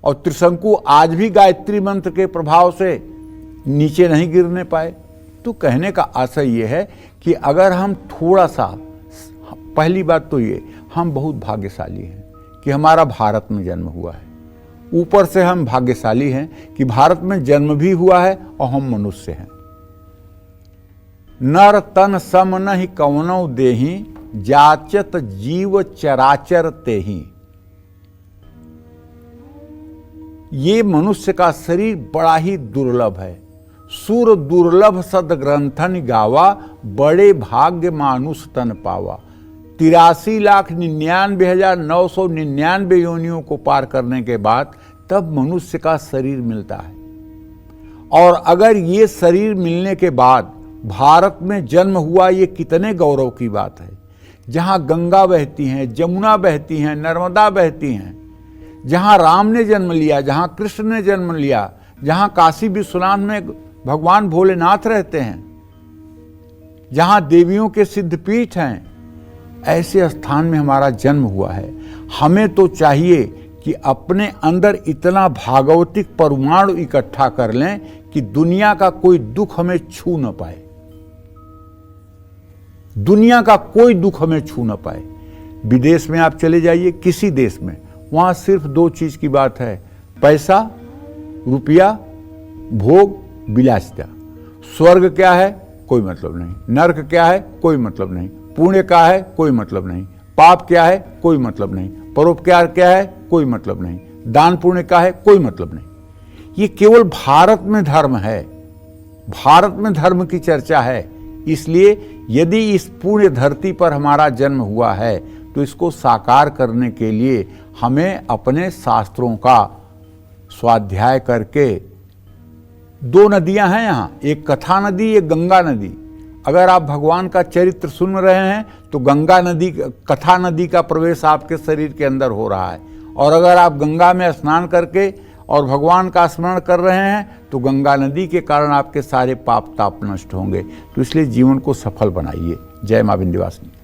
और त्रिशंकु आज भी गायत्री मंत्र के प्रभाव से नीचे नहीं गिरने पाए। तो कहने का आशय ये है कि अगर हम थोड़ा सा, पहली बात तो ये, हम बहुत भाग्यशाली हैं कि हमारा भारत में जन्म हुआ है। ऊपर से हम भाग्यशाली हैं कि भारत में जन्म भी हुआ है और हम मनुष्य हैं। नर तन सम नहि कवनौ देहि, जाचत जीव चराचर तेहि। ये मनुष्य का शरीर बड़ा ही दुर्लभ है। सुर दुर्लभ सदग्रंथन गावा, बड़े भाग्य मानुष तन पावा। 83,99,999 योनियों को पार करने के बाद तब मनुष्य का शरीर मिलता है। और अगर ये शरीर मिलने के बाद भारत में जन्म हुआ, ये कितने गौरव की बात है। जहाँ गंगा बहती हैं, जमुना बहती हैं, नर्मदा बहती हैं, जहाँ राम ने जन्म लिया, जहाँ कृष्ण ने जन्म लिया, जहाँ काशी विश्वनाथ में भगवान भोलेनाथ रहते हैं, जहाँ देवियों के सिद्धपीठ हैं, ऐसे स्थान में हमारा जन्म हुआ है। हमें तो चाहिए कि अपने अंदर इतना भागवतिक परमाणु इकट्ठा कर लें कि दुनिया का कोई दुख हमें छू न पाए, दुनिया का कोई दुख हमें छू न पाए। विदेश में आप चले जाइए, किसी देश में, वहां सिर्फ 2 चीज की बात है, पैसा, रुपया, भोग, विलासिता। स्वर्ग क्या है कोई मतलब नहीं, नरक क्या है कोई मतलब नहीं, पुण्य क्या है कोई मतलब नहीं, पाप क्या है कोई मतलब नहीं, परोपकार क्या है कोई मतलब नहीं, दान पुण्य क्या है कोई मतलब नहीं। ये केवल भारत में धर्म है, भारत में धर्म की चर्चा है। इसलिए यदि इस पुण्य धरती पर हमारा जन्म हुआ है तो इसको साकार करने के लिए हमें अपने शास्त्रों का स्वाध्याय करके, 2 नदियां हैं यहाँ, एक कथा नदी, एक गंगा नदी। अगर आप भगवान का चरित्र सुन रहे हैं तो गंगा नदी, कथा नदी का प्रवेश आपके शरीर के अंदर हो रहा है। और अगर आप गंगा में स्नान करके और भगवान का स्मरण कर रहे हैं तो गंगा नदी के कारण आपके सारे पाप ताप नष्ट होंगे। तो इसलिए जीवन को सफल बनाइए। जय मां विंध्यवासिनी।